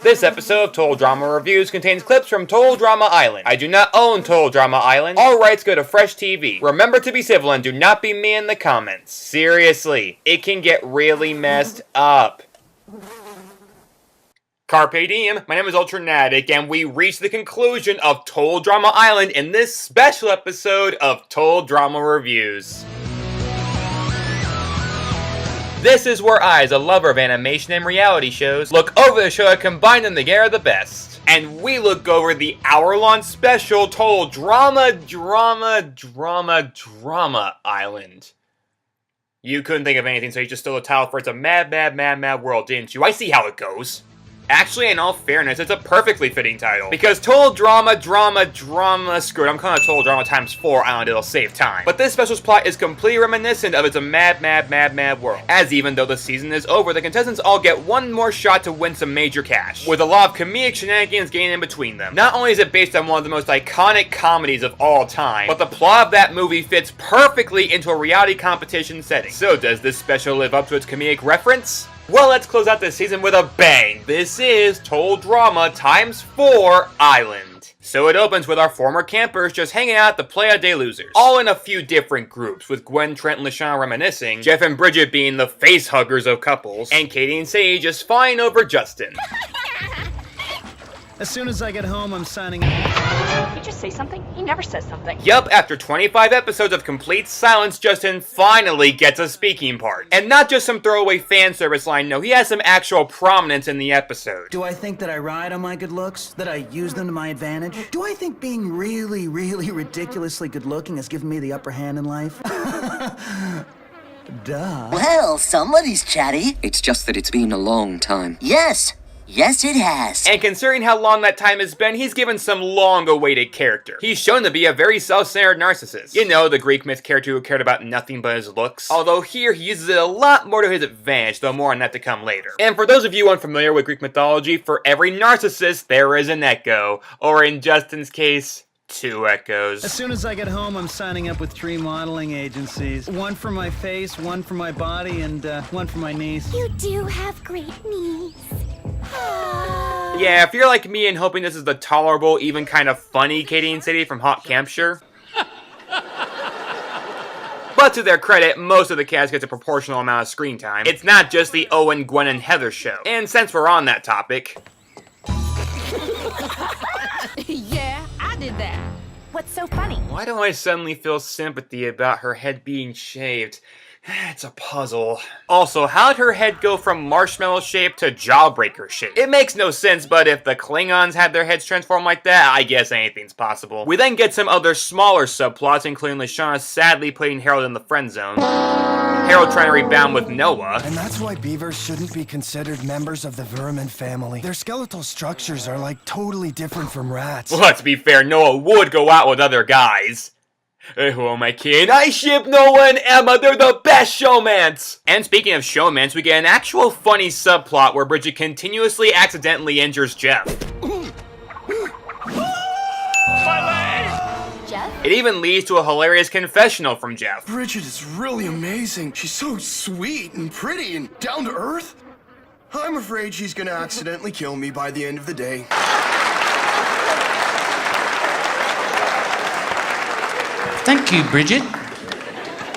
This episode of Total Drama Reviews contains clips from Total Drama Island. I do not own Total Drama Island. All rights go to FreshTV. Remember to be civil and do not be me in the comments. Seriously, it can get really messed up. Carpe diem, my name is Ultranatic, and we reach the conclusion of Total Drama Island in this special episode of Total Drama Reviews. This is where I, as a lover of animation and reality shows, look over the show and combine them together the best. And we look over the hour-long special Total Drama Island. You couldn't think of anything, so you just stole the title for It's a Mad World, didn't you? I see how it goes. Actually, in all fairness, it's a perfectly fitting title. Because Total Drama, screw it, I'm calling it Total Drama times 4 Island, it'll save time. But this special's plot is completely reminiscent of It's a Mad World. As even though the season is over, the contestants all get one more shot to win some major cash, with a lot of comedic shenanigans getting in between them. Not only is it based on one of the most iconic comedies of all time, but the plot of that movie fits perfectly into a reality competition setting. So does this special live up to its comedic reference? Well, let's close out this season with a bang. This is Total Drama times 4 Island. So it opens with our former campers just hanging out at the Playa de Losers. All in a few different groups, with Gwen, Trent, and LaShawn reminiscing, Jeff and Bridget being the face huggers of couples, and Katie and Sadie just flying over Justin. As soon as I get home, I'm signing up. Did you just say something? He never says something. Yup, after 25 episodes of complete silence, Justin finally gets a speaking part. And not just some throwaway fan service line, no, he has some actual prominence in the episode. Do I think that I ride on my good looks? That I use them to my advantage? Do I think being really ridiculously good looking has given me the upper hand in life? Duh. Well, somebody's chatty. It's just that it's been a long time. Yes, it has. And considering how long that time has been, he's given some long-awaited character. He's shown to be a very self-centered narcissist. You know, the Greek myth character who cared about nothing but his looks. Although here, he uses it a lot more to his advantage, though more on that to come later. And for those of you unfamiliar with Greek mythology, for every narcissist, there is an echo. Or in Justin's case, 2 echoes. As soon as I get home, I'm signing up with 3 modeling agencies. One for my face, one for my body, and one for my knees. You do have great knees. Yeah, if you're like me and hoping this is the tolerable, even kind of funny Katie and Sadie from Hot Campshire. But to their credit, most of the cast gets a proportional amount of screen time. It's not just the Owen, Gwen, and Heather show. And since we're on that topic... Yeah, I did that. What's so funny? Why do I suddenly feel sympathy about her head being shaved? It's a puzzle. Also, how'd her head go from marshmallow shape to jawbreaker shape? It makes no sense, but if the Klingons had their heads transformed like that, I guess anything's possible. We then get some other smaller subplots, including LaShawn sadly putting Harold in the friend zone, Harold trying to rebound with Noah. And that's why beavers shouldn't be considered members of the vermin family. Their skeletal structures are like totally different from rats. Well, let's be fair, Noah would go out with other guys. Hey, who am I kidding? I ship Noah and Emma, they're the best showmans! And speaking of showmans, we get an actual funny subplot where Bridget continuously accidentally injures Jeff. Jeff? It even leads to a hilarious confessional from Jeff. Bridget is really amazing. She's so sweet and pretty and down to earth. I'm afraid she's gonna accidentally kill me by the end of the day. Thank you, Bridget.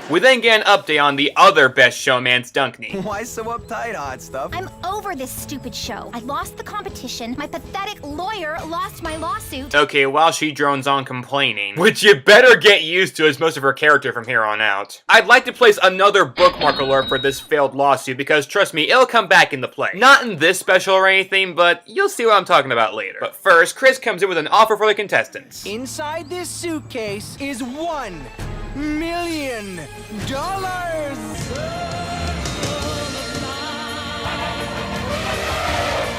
We then get an update on the other best showman's Dunkney. Why so uptight, Hot Stuff? I'm over this stupid show. I lost the competition. My pathetic lawyer lost my lawsuit. Okay, while she drones on complaining, which you better get used to as most of her character from here on out. I'd like to place another bookmark alert for this failed lawsuit because trust me, it'll come back into play. Not in this special or anything, but you'll see what I'm talking about later. But first, Chris comes in with an offer for the contestants. Inside this suitcase is $1 million.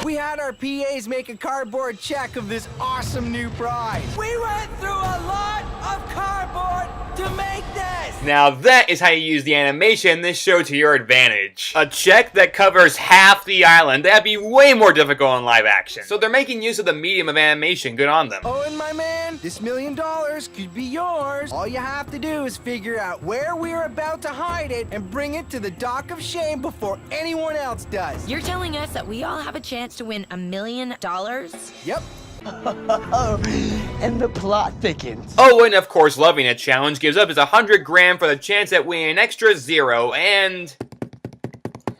We had our PAs make a cardboard check of this awesome new prize. We went through a lot of cardboard to make this! Now that is how you use the animation in this show to your advantage. A check that covers half the island. That'd be way more difficult in live action. So they're making use of the medium of animation. Good on them. Owen, my man, this $1 million could be yours. All you have to do is figure out where we're about to hide it and bring it to the dock of shame before anyone else does. You're telling us that we all have a chance to win $1 million? Yep. And the plot thickens. Owen, of course, loving a challenge, gives up his 100 grand for the chance at winning an extra 0, and...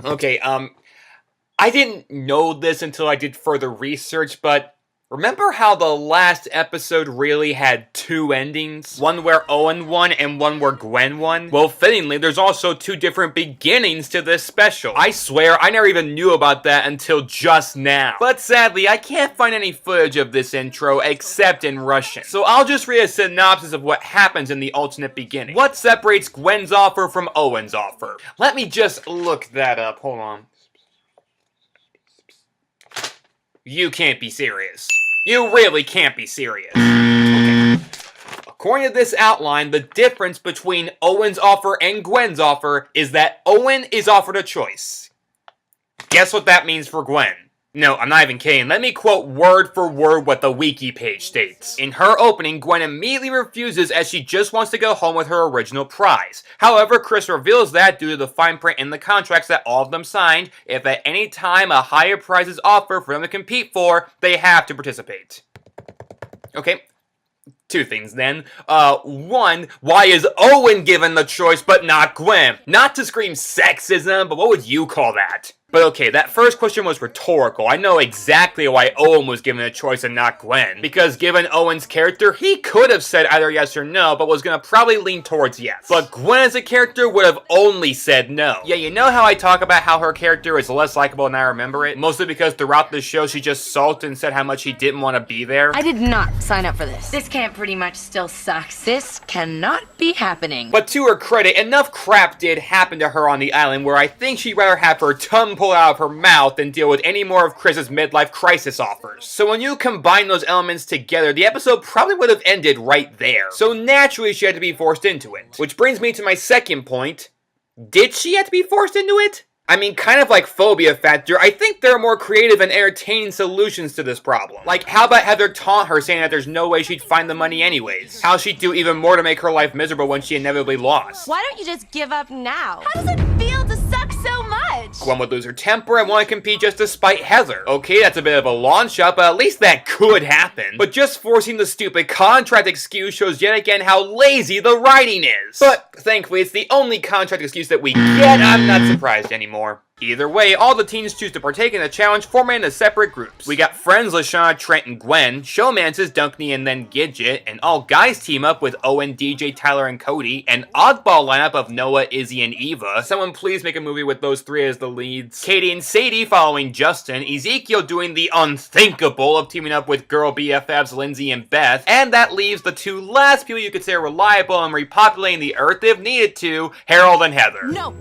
Okay, I didn't know this until I did further research, but remember how the last episode really had 2 endings? One where Owen won and one where Gwen won? Well, fittingly, there's also 2 different beginnings to this special. I swear, I never even knew about that until just now. But sadly, I can't find any footage of this intro except in Russian. So I'll just read a synopsis of what happens in the alternate beginning. What separates Gwen's offer from Owen's offer? Let me just look that up. Hold on. You can't be serious. You really can't be serious. Okay. According to this outline, the difference between Owen's offer and Gwen's offer is that Owen is offered a choice. Guess what that means for Gwen? No, I'm not even kidding. Let me quote word for word what the wiki page states. In her opening, Gwen immediately refuses as she just wants to go home with her original prize. However, Chris reveals that due to the fine print in the contracts that all of them signed, if at any time a higher prize is offered for them to compete for, they have to participate. Okay. 2 things then. 1, why is Owen given the choice but not Gwen? Not to scream sexism, but what would you call that? But okay, that first question was rhetorical. I know exactly why Owen was given a choice and not Gwen. Because given Owen's character, he could have said either yes or no, but was gonna probably lean towards yes. But Gwen as a character would have only said no. Yeah, you know how I talk about how her character is less likable than I remember it? Mostly because throughout the show, she just sulked and said how much she didn't want to be there. I did not sign up for this. This camp pretty much still sucks. This cannot be happening. But to her credit, enough crap did happen to her on the island where I think she'd rather have her tongue pulled out of her mouth than deal with any more of Chris's midlife crisis offers. So when you combine those elements together, the episode probably would have ended right there. So naturally she had to be forced into it. Which brings me to my second point. Did she have to be forced into it? I mean, kind of like Phobia Factor, I think there are more creative and entertaining solutions to this problem. Like, how about Heather taunt her saying that there's no way she'd find the money anyways? How she'd do even more to make her life miserable when she inevitably lost? Why don't you just give up now? How does it feel to suck so much? Gwen would lose her temper and want to compete just to spite Heather. Okay, that's a bit of a long shot, but at least that could happen. But just forcing the stupid contract excuse shows yet again how lazy the writing is. But thankfully, it's the only contract excuse that we get. I'm not surprised anymore. Either way, all the teens choose to partake in the challenge, forming into separate groups. We got Friends, Lashana, Trent, and Gwen, Showmances, Dunkney, and then Gidget, and all guys team up with Owen, DJ, Tyler, and Cody, an oddball lineup of Noah, Izzy, and Eva. Someone please make a movie with those 3 as the leads. Katie and Sadie following Justin, Ezekiel doing the unthinkable of teaming up with girl BFFs Lindsay and Beth, and that leaves the 2 last people you could say are reliable and repopulating the earth if needed to, Harold and Heather. No!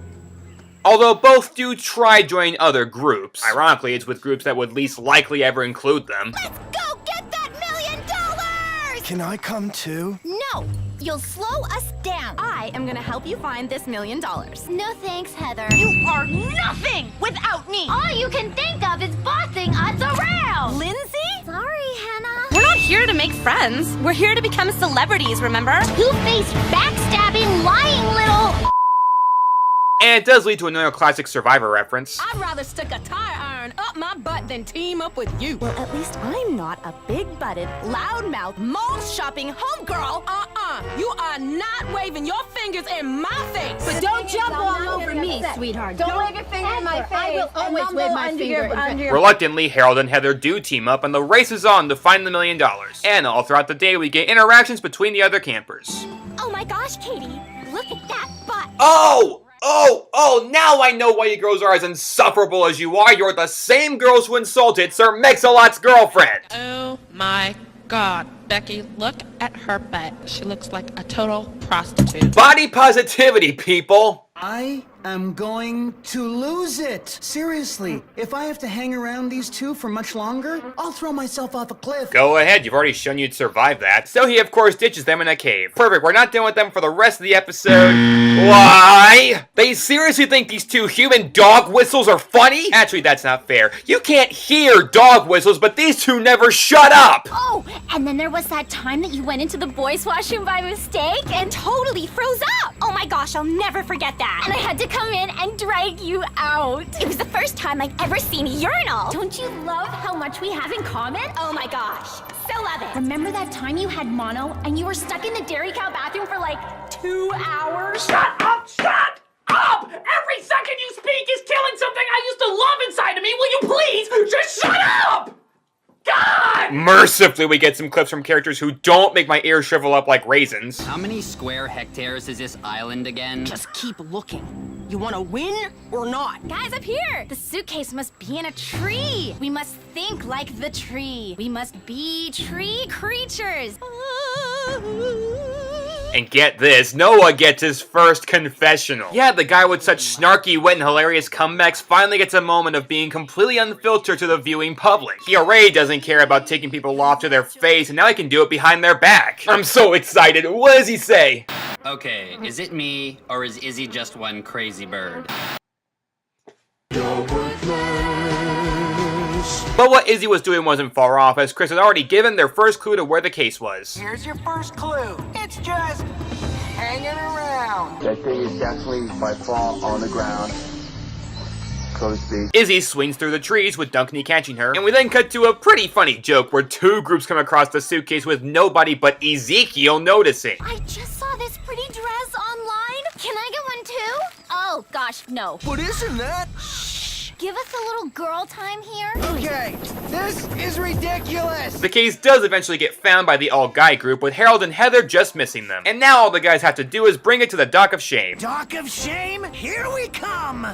Although both do try joining other groups. Ironically, it's with groups that would least likely ever include them. Let's go get that $1 million! Can I come too? No, you'll slow us down. I am gonna help you find this $1 million. No thanks, Heather. You are nothing without me! All you can think of is bossing us around! Lindsay? Sorry, Hannah. We're not here to make friends. We're here to become celebrities, remember? Two-faced, backstabbing, lying little... And it does lead to another classic Survivor reference. I'd rather stick a tire iron up my butt than team up with you. Well, at least I'm not a big-butted, loudmouth, mall-shopping homegirl. You are not waving your fingers in my face. But don't jump all over me, sweetheart. Don't wave your finger in my face. I will always wave my finger. Reluctantly, Harold and Heather do team up, and the race is on to find the $1 million. And all throughout the day, we get interactions between the other campers. Oh my gosh, Katie. Look at that butt. Oh, now I know why you girls are as insufferable as you are. You're the same girls who insulted Sir Mix-a-Lot's girlfriend. Oh my God, Becky, look at her butt. She looks like a total prostitute. Body positivity, people. I am going to lose it. Seriously, if I have to hang around these two for much longer, I'll throw myself off a cliff. Go ahead, you've already shown you'd survive that. So he of course ditches them in a cave. Perfect, we're not done with them for the rest of the episode. Why? They seriously think these two human dog whistles are funny? Actually, that's not fair. You can't hear dog whistles, but these two never shut up! Oh, and then there was that time that you went into the boys' washroom by mistake and totally froze up. Oh my gosh, I'll never forget that. And I had to come in and drag you out. It was the first time I'd ever seen a urinal. Don't you love how much we have in common? Oh my gosh, so love it. Remember that time you had mono and you were stuck in the Dairy Cow bathroom for like 2 hours? Shut up! Shut up! Every second you speak is killing something I used to love inside of me. Will you please just shut up? God! Mercifully, we get some clips from characters who don't make my ears shrivel up like raisins. How many square hectares is this island again? Just keep looking. You want to win or not? Guys, up here! The suitcase must be in a tree. We must think like the tree. We must be tree creatures. And get this, Noah gets his first confessional. Yeah, the guy with such snarky, wit, and hilarious comebacks finally gets a moment of being completely unfiltered to the viewing public. He already doesn't care about taking people off to their face, and now he can do it behind their back. I'm so excited. What does he say? Okay, is it me, or is Izzy just one crazy bird? But what Izzy was doing wasn't far off, as Chris had already given their first clue to where the case was. Here's your first clue. It's just hanging around. That thing is definitely by far on the ground. Close to. Izzy swings through the trees with Dunkney catching her, and we then cut to a pretty funny joke where two groups come across the suitcase with nobody but Ezekiel noticing. I just saw this pretty dress online. Can I get one too? Oh gosh, no. But isn't that? Give us a little girl time here. Okay, this is ridiculous. The case does eventually get found by the all-guy group, with Harold and Heather just missing them. And now all the guys have to do is bring it to the Dock of Shame. Dock of Shame, here we come.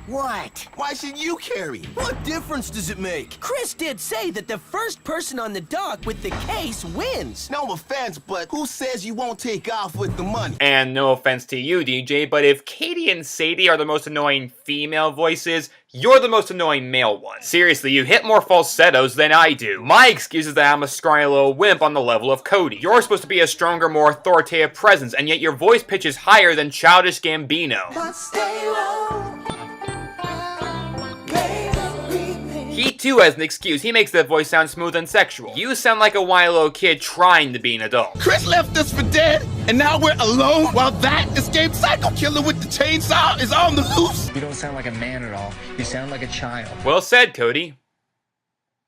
What? Why should you carry? What difference does it make? Chris did say that the first person on the dock with the case wins. No offense, but who says you won't take off with the money? And no offense to you, DJ, but if Katie and Sadie are the most annoying female voices, you're the most annoying male one. Seriously, you hit more falsettos than I do. My excuse is that I'm a scrawny little wimp on the level of Cody. You're supposed to be a stronger, more authoritative presence, and yet your voice pitch is higher than Childish Gambino. But stay low. He too has an excuse. He makes that voice sound smooth and sexual. You sound like a whiny kid trying to be an adult. Chris left us for dead, and now we're alone while that escaped psycho killer with the chainsaw is on the loose. You don't sound like a man at all. You sound like a child. Well said, Cody.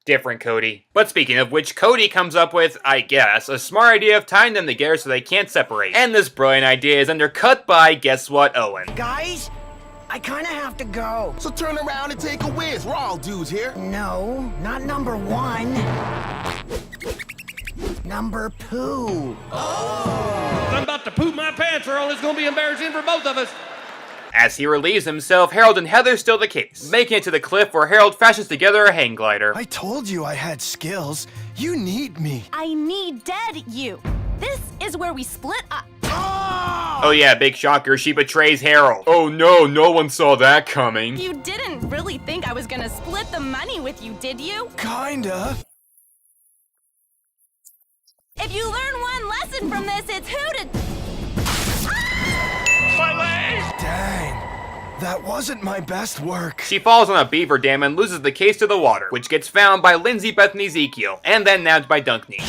Different Cody. But speaking of which, Cody comes up with, I guess, a smart idea of tying them together so they can't separate. And this brilliant idea is undercut by, guess what, Owen. Guys, I kind of have to go. So turn around and take a whiz. We're all dudes here. No, not number one. Number poo. I'm about to poop my pants, Earl. It's gonna be embarrassing for both of us. As he relieves himself, Harold and Heather steal the case, making it to the cliff where Harold fashions together a hang glider. I told you I had skills. You need me. I need dead you. This is where we split up. Oh yeah, big shocker, she betrays Harold. Oh no, no one saw that coming. You didn't really think I was gonna split the money with you, did you? Kinda. If you learn one lesson from this, it's who to... My leg! Dang. That wasn't my best work. She falls on a beaver dam and loses the case to the water, which gets found by Lindsay, Beth, and Ezekiel, and then nabbed by Dunkney.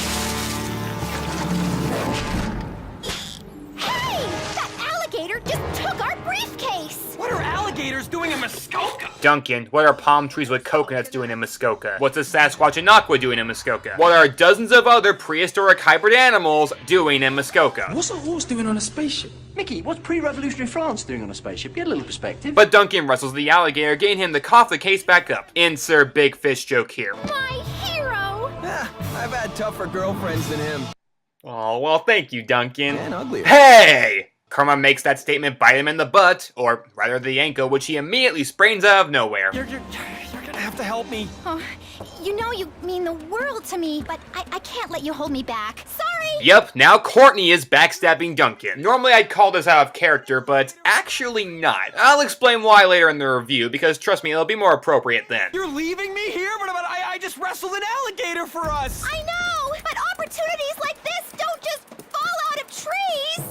Just took our briefcase! What are alligators doing in Muskoka? Duncan, what are palm trees with coconuts doing in Muskoka? What's a Sasquatch and Aqua doing in Muskoka? What are dozens of other prehistoric hybrid animals doing in Muskoka? What's a horse doing on a spaceship? Mickey, what's pre-revolutionary France doing on a spaceship? Get a little perspective. But Duncan wrestles the alligator, getting him to cough the case back up. Insert big fish joke here. My hero! I've had tougher girlfriends than him. Oh, well, thank you, Duncan. And uglier. Hey! Karma makes that statement bite him in the butt, or rather the ankle, which he immediately sprains out of nowhere. You're gonna have to help me. Oh, you know you mean the world to me, but I can't let you hold me back. Sorry! Yep, now Courtney is backstabbing Duncan. Normally I'd call this out of character, but actually not. I'll explain why later in the review, because trust me, it'll be more appropriate then. You're leaving me here? But I just wrestled an alligator for us! I know, but opportunities like this don't just fall out of trees!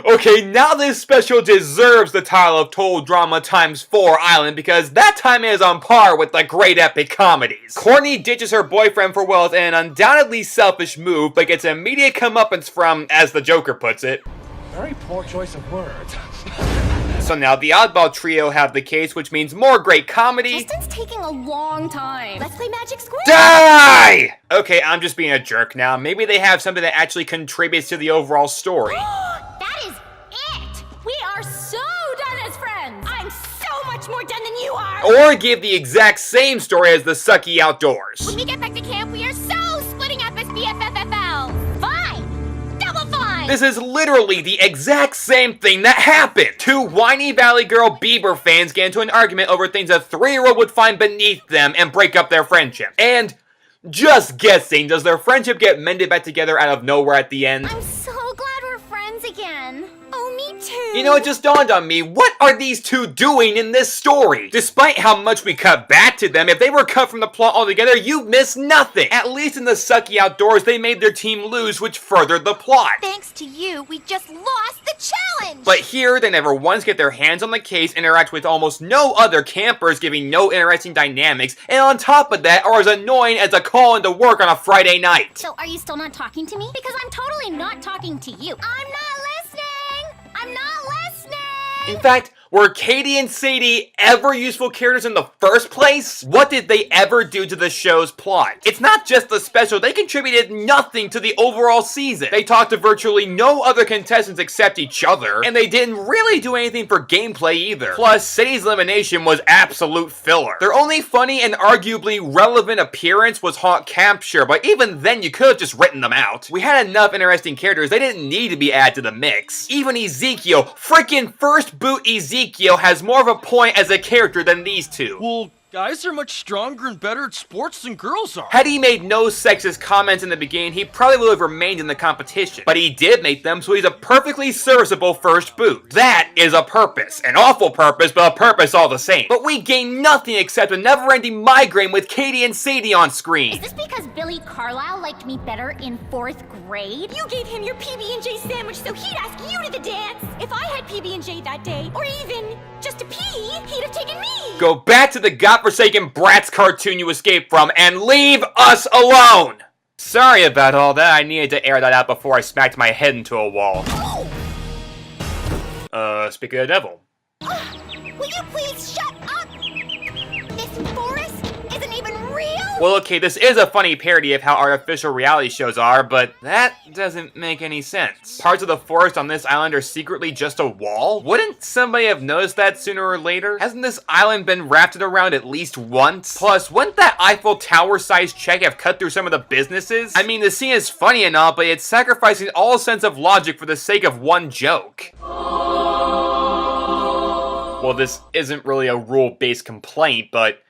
Okay, now this special deserves the title of Total Drama x4 Island because that time is on par with the great epic comedies. Courtney ditches her boyfriend for Wells in an undoubtedly selfish move, but gets immediate comeuppance from, as the Joker puts it, Very poor choice of words. So now the oddball trio have the case, which means more great comedy. Justin's taking a long time. Let's play Magic Square. Die! Okay, I'm just being a jerk now. Maybe they have something that actually contributes to the overall story. That is it! We are so done as friends! I'm so much more done than you are! Or give the exact same story as the sucky outdoors. When we get back to camp, we are so splitting up as BFFFL. Fine! Double fine! This is literally the exact same thing that happened. Two whiny Valley Girl Bieber fans get into an argument over things a 3-year-old would find beneath them and break up their friendship. And just guessing, does their friendship get mended back together out of nowhere at the end? I'm so glad we're friends again. Oh, me too. You know, it just dawned on me, what are these two doing in this story? Despite how much we cut back to them, if they were cut from the plot altogether, you'd miss nothing. At least in the sucky outdoors, they made their team lose, which furthered the plot. Thanks to you, we just lost the challenge! But here, they never once get their hands on the case, interact with almost no other campers, giving no interesting dynamics, and on top of that, are as annoying as a call into work on a Friday night. So are you still not talking to me? Because I'm totally not talking to you. I'm not listening! I'm not listening! In fact, were Katie and Sadie ever useful characters in the first place? What did they ever do to the show's plot? It's not just the special, they contributed nothing to the overall season. They talked to virtually no other contestants except each other, and they didn't really do anything for gameplay either. Plus, Sadie's elimination was absolute filler. Their only funny and arguably relevant appearance was Haunt Capture, but even then you could have just written them out. We had enough interesting characters, they didn't need to be added to the mix. Even Ezekiel, freaking first boot Ezekiel has more of a point as a character than these two. Well, guys are much stronger and better at sports than girls are. Had he made no sexist comments in the beginning, he probably would have remained in the competition. But he did make them, so he's a perfectly serviceable first boot. That is a purpose. An awful purpose, but a purpose all the same. But we gain nothing except a never-ending migraine with Katie and Sadie on screen. Is this because Billy Carlisle liked me better in 4th grade? You gave him your PB&J sandwich so he'd ask you to the dance. If I had PB&J that day, or even just a pee, he'd have taken me. Go back to the godforsaken Bratz cartoon you escaped from and leave us alone! Sorry about all that, I needed to air that out before I smacked my head into a wall. Speaking of the devil. Will you please shut up? This forest isn't even real? Well, okay, this is a funny parody of how artificial reality shows are, but that doesn't make any sense. Parts of the forest on this island are secretly just a wall? Wouldn't somebody have noticed that sooner or later? Hasn't this island been rafted around at least once? Plus, wouldn't that Eiffel Tower-sized check have cut through some of the businesses? I mean, the scene is funny and all, but it's sacrificing all sense of logic for the sake of one joke. Well, this isn't really a rule-based complaint, but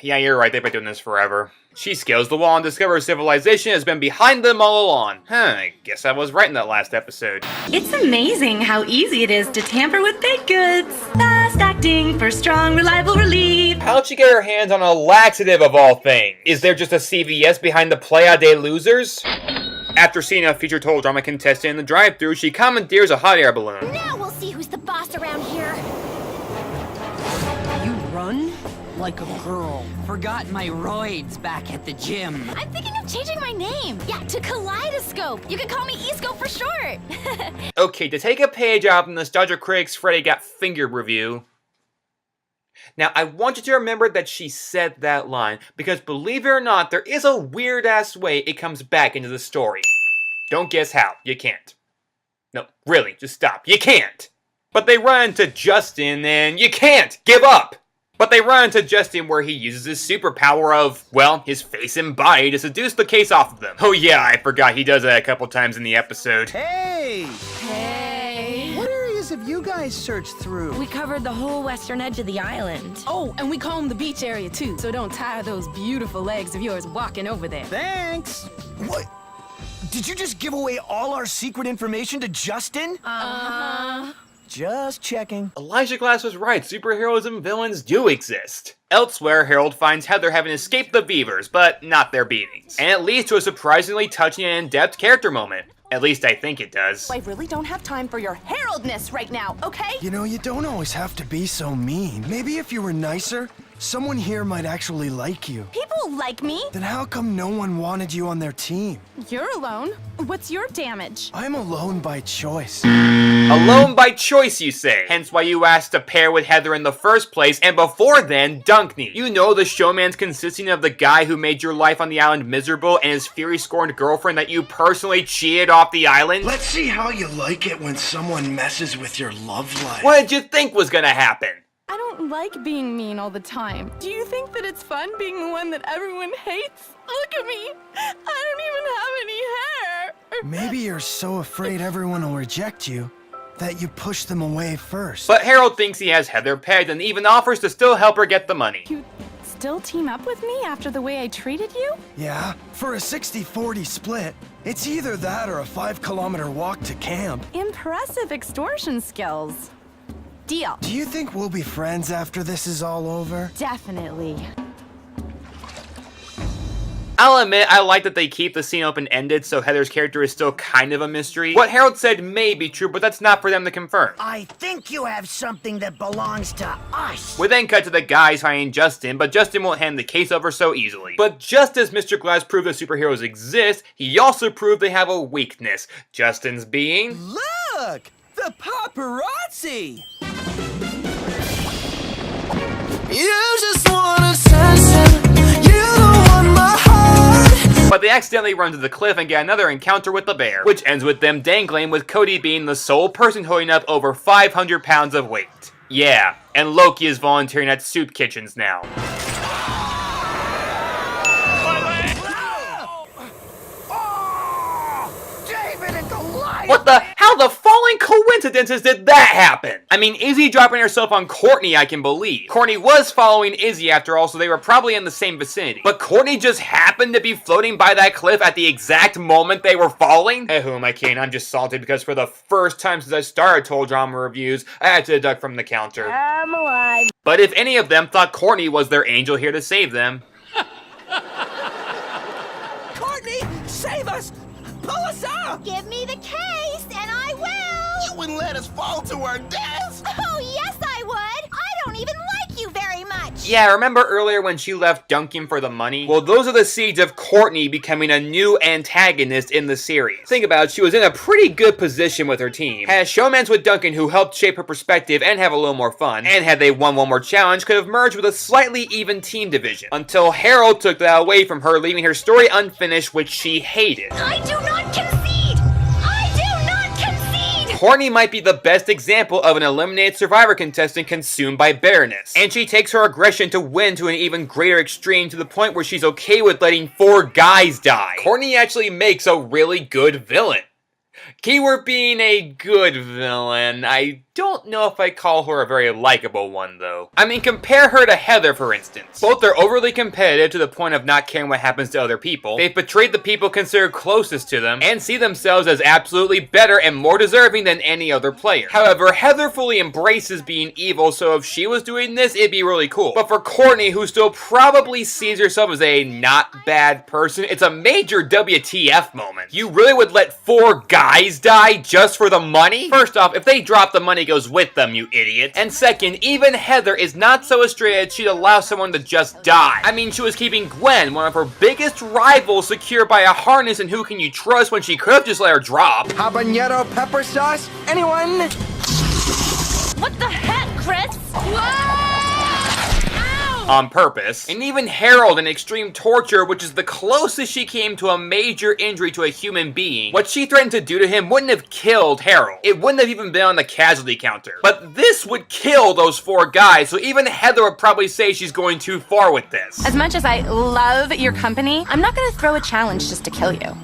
yeah, you're right, they've been doing this forever. She scales the wall and discovers civilization has been behind them all along. I guess I was right in that last episode. It's amazing how easy it is to tamper with baked goods. Fast acting for strong, reliable relief. How'd she get her hands on a laxative of all things? Is there just a CVS behind the Playa de Losers? After seeing a featured Total Drama contestant in the drive-thru, she commandeers a hot air balloon. Now we'll see who's the boss around here. You run like a girl. Forgot my roids back at the gym. I'm thinking of changing my name. Yeah, to Kaleidoscope. You can call me E-Scope for short. Okay, to take a page out of the Nostalgia Critics Freddy Got Fingered review. Now, I want you to remember that she said that line, because believe it or not, there is a weird-ass way it comes back into the story. Don't guess how. You can't. No, really, just stop. You can't! But they run into Justin, and you can't! Give up! But they run into Justin where he uses his superpower of, well, his face and body to seduce the case off of them. Oh yeah, I forgot he does that a couple times in the episode. Hey! Hey! What areas have you you guys search through? We covered the whole western edge of the island. Oh, and we combed the beach area too, so don't tire those beautiful legs of yours walking over there. Thanks. What? Did you just give away all our secret information to Justin? Uh-huh. Just checking. Elijah Glass was right, superheroes and villains do exist. Elsewhere, Harold finds Heather having escaped the beavers, but not their beatings. And it leads to a surprisingly touching and in-depth character moment. At least I think it does. I really don't have time for your Haroldness right now, okay? You know, you don't always have to be so mean. Maybe if you were nicer, someone here might actually like you. People like me. Then how come no one wanted you on their team? You're alone. What's your damage? I'm alone by choice. Alone by choice, you say. Hence why you asked to pair with Heather in the first place, and before then, dunk me. You know the showman's consisting of the guy who made your life on the island miserable and his fury-scorned girlfriend that you personally cheated off the island? Let's see how you like it when someone messes with your love life. What did you think was gonna happen? I don't like being mean all the time. Do you think that it's fun being the one that everyone hates? Look at me. I don't even have any hair. Maybe you're so afraid everyone will reject you that you push them away first. But Harold thinks he has Heather pegged and even offers to still help her get the money. You still team up with me after the way I treated you? Yeah, for a 60-40 split, it's either that or a 5-kilometer walk to camp. Impressive extortion skills. Deal. Do you think we'll be friends after this is all over? Definitely. I'll admit, I like that they keep the scene open-ended so Heather's character is still kind of a mystery. What Harold said may be true, but that's not for them to confirm. I think you have something that belongs to us. We then cut to the guys finding Justin, but Justin won't hand the case over so easily. But just as Mr. Glass proved that superheroes exist, he also proved they have a weakness. Justin's being... Look! The paparazzi! You just want attention. You don't want my heart. But they accidentally run to the cliff and get another encounter with the bear, which ends with them dangling, with Cody being the sole person holding up over 500 pounds of weight. Yeah, and Loki is volunteering at soup kitchens now. What the? How the falling coincidences did that happen? I mean, Izzy dropping herself on Courtney I can believe. Courtney was following Izzy after all, so they were probably in the same vicinity. But Courtney just happened to be floating by that cliff at the exact moment they were falling? Hey, who am I kidding? I'm just salted because for the first time since I started Total Drama Reviews, I had to deduct from the counter. I'm alive. But if any of them thought Courtney was their angel here to save them... Courtney, save us! Pull us up! Give me the case, and I will! You wouldn't let us fall to our deaths! Oh, yes, I would! I don't even like you very much! Yeah, remember earlier when she left dunking for the money? Well, those are the seeds of Courtney becoming a new antagonist in the series. Think about it, she was in a pretty good position with her team. Had showmans with Duncan who helped shape her perspective and have a little more fun. And had they won one more challenge, could have merged with a slightly even team division. Until Harold took that away from her, leaving her story unfinished, which she hated. I do not concede! I do not concede! Courtney might be the best example of an eliminated Survivor contestant consumed by bitterness. And she takes her aggression to win to an even greater extreme, to the point where she's okay with letting 4 guys die. Courtney actually makes a really good villain. Keyword being a good villain. I don't know if I call her a very likable one, though. I mean, compare her to Heather, for instance. Both are overly competitive to the point of not caring what happens to other people. They've betrayed the people considered closest to them, and see themselves as absolutely better and more deserving than any other player. However, Heather fully embraces being evil, so if she was doing this, it'd be really cool. But for Courtney, who still probably sees herself as a not bad person, it's a major WTF moment. You really would let 4 guys die just for the money? First off, if they drop the money, goes with them, you idiot. And second, even Heather is not so astray as she'd allow someone to just die. I mean, she was keeping Gwen, one of her biggest rivals, secure by a harness, and who can you trust when she could have just let her drop? Habanero pepper sauce? Anyone? What the heck, Chris? Whoa! On purpose. And even Harold in extreme torture, which is the closest she came to a major injury to a human being, what she threatened to do to him wouldn't have killed Harold. It wouldn't have even been on the casualty counter. But this would kill those 4 guys, so even Heather would probably say she's going too far with this. As much as I love your company, I'm not gonna throw a challenge just to kill you.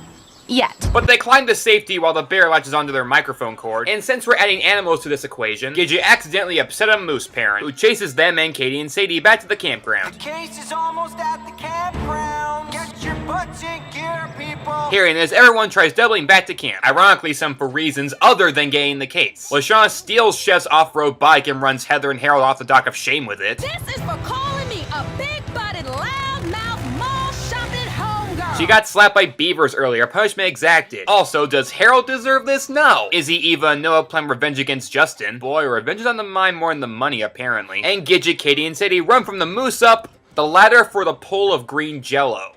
Yet. But they climb to safety while the bear latches onto their microphone cord, and since we're adding animals to this equation, Gidget accidentally upset a moose parent, who chases them and Katie and Sadie back to the campground. The case is almost at the campground. Get your butts in gear, people. Hearing this, everyone tries doubling back to camp. Ironically, some for reasons other than getting the case. LaShawn steals Chef's off-road bike and runs Heather and Harold off the dock of shame with it. This is for calling me a big-butted, loud-mouth, mall-shopping homegirl. She got slapped by beavers earlier, punishment exacted. Also, does Harold deserve this? No. Izzy, Eva, and Noah plan revenge against Justin. Boy, revenge is on the mind more than the money, apparently. And Gidget, Katie, and Sadie run from the moose up the ladder for the pool of green jello.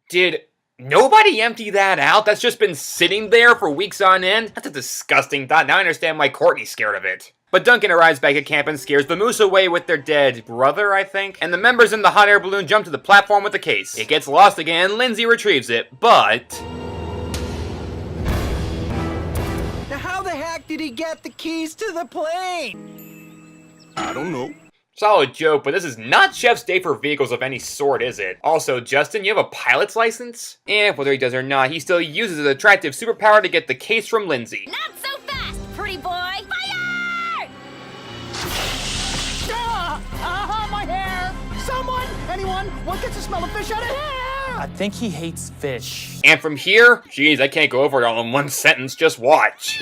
Did nobody empty that out? That's just been sitting there for weeks on end? That's a disgusting thought. Now I understand why Courtney's scared of it. But Duncan arrives back at camp and scares the moose away with their dead brother, I think. And the members in the hot air balloon jump to the platform with the case. It gets lost again, and Lindsay retrieves it, but... Now how the heck did he get the keys to the plane? I don't know. Solid joke, but this is not Chef's day for vehicles of any sort, is it? Also, Justin, you have a pilot's license? Whether he does or not, he still uses his attractive superpower to get the case from Lindsay. Not so fast, pretty boy. Fire! My hair! Someone! Anyone? What gets the smell of fish out of here? I think he hates fish. And from here, geez, I can't go over it all in one sentence, just watch.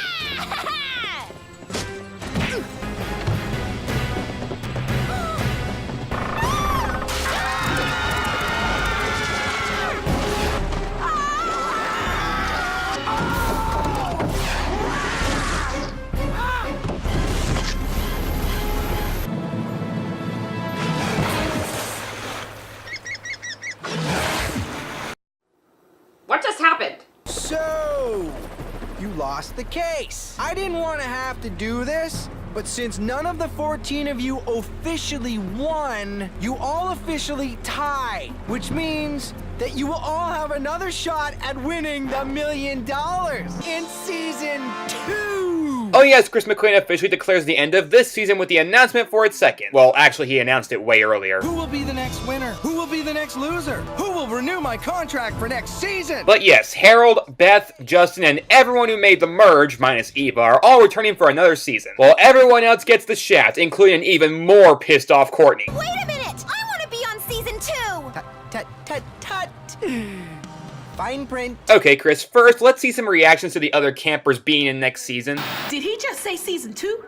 What just happened? So, you lost the case. I didn't want to have to do this, but since none of the 14 of you officially won, you all officially tied, which means that you will all have another shot at winning the $1 million in season 2. Oh yes, Chris McQueen officially declares the end of this season with the announcement for its second. Well, actually, he announced it way earlier. Who will be the next winner? Who will be the next loser? Who will renew my contract for next season? But yes, Harold, Beth, Justin, and everyone who made the merge, minus Eva, are all returning for another season, while everyone else gets the shaft, including an even more pissed off Courtney. Wait a minute! I want to be on season 2! Tut. Fine print. Okay, Chris, first, let's see some reactions to the other campers being in next season. Did he just say season 2?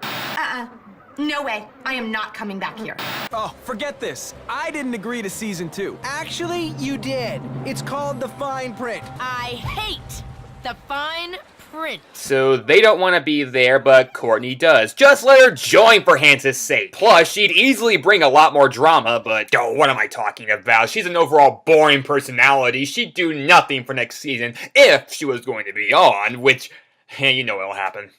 No way. I am not coming back here. Oh, forget this. I didn't agree to season 2. Actually, you did. It's called the fine print. I hate the fine print. So they don't want to be there, but Courtney does. Just let her join for Hance's sake. Plus, she'd easily bring a lot more drama, but oh, what am I talking about? She's an overall boring personality. She'd do nothing for next season if she was going to be on, which, you know what'll happen.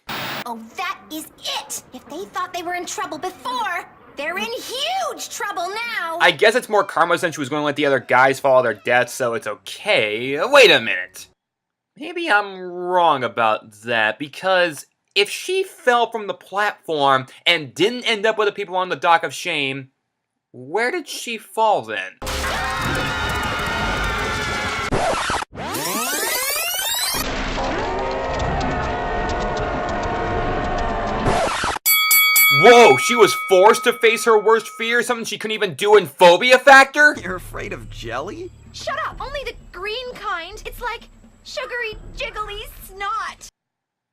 Oh, that is it! If they thought they were in trouble before, they're in huge trouble now! I guess it's more karma since she was going to let the other guys follow their deaths, so it's okay. Wait a minute. Maybe I'm wrong about that, because if she fell from the platform and didn't end up with the people on the dock of shame, where did she fall then? Whoa, she was forced to face her worst fear, something she couldn't even do in Phobia Factor? You're afraid of jelly? Shut up! Only the green kind. It's like sugary, jiggly snot.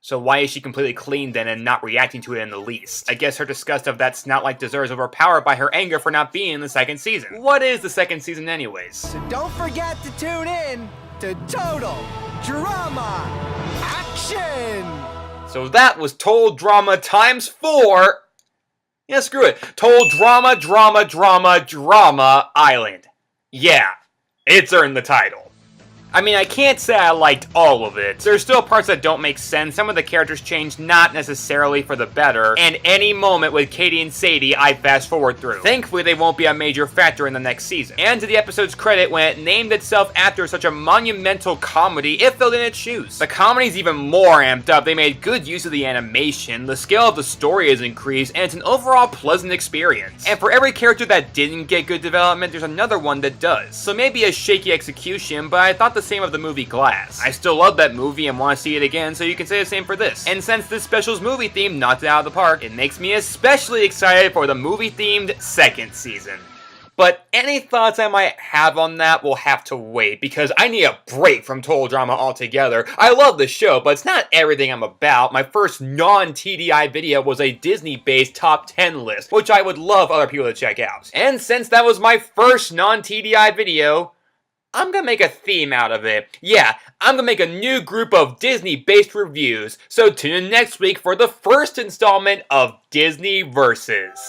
So why is she completely clean then and not reacting to it in the least? I guess her disgust of that snot-like dessert is overpowered by her anger for not being in the second season. What is the second season anyways? So don't forget to tune in to Total Drama Action! So that was Total Drama times 4. Yeah, screw it. Total Drama Island. Yeah, it's earned the title. I mean, I can't say I liked all of it. There's still parts that don't make sense. Some of the characters changed not necessarily for the better, and any moment with Katie and Sadie I fast forward through. Thankfully, they won't be a major factor in the next season. And to the episode's credit, when it named itself after such a monumental comedy, it filled in its shoes. The comedy's even more amped up. They made good use of the animation, the scale of the story is increased, and it's an overall pleasant experience. And for every character that didn't get good development, there's another one that does. So maybe a shaky execution, but I thought the the same of the movie Glass. I still love that movie and want to see it again, so you can say the same for this. And since this special's movie theme knocked it out of the park, it makes me especially excited for the movie-themed second season. But any thoughts I might have on that will have to wait, because I need a break from total drama altogether. I love the show, but it's not everything I'm about. My first non-TDI video was a Disney-based top 10 list, which I would love other people to check out. And since that was my first non-TDI video, I'm gonna make a theme out of it. Yeah, I'm gonna make a new group of Disney-based reviews, so tune in next week for the first installment of Disney Versus.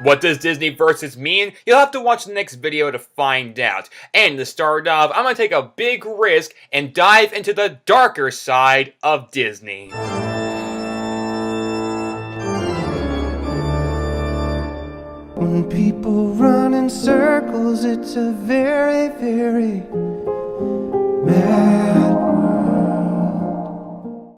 What does Disney Versus mean? You'll have to watch the next video to find out. And to start off, I'm gonna take a big risk and dive into the darker side of Disney. When people run in circles, it's a very, very mad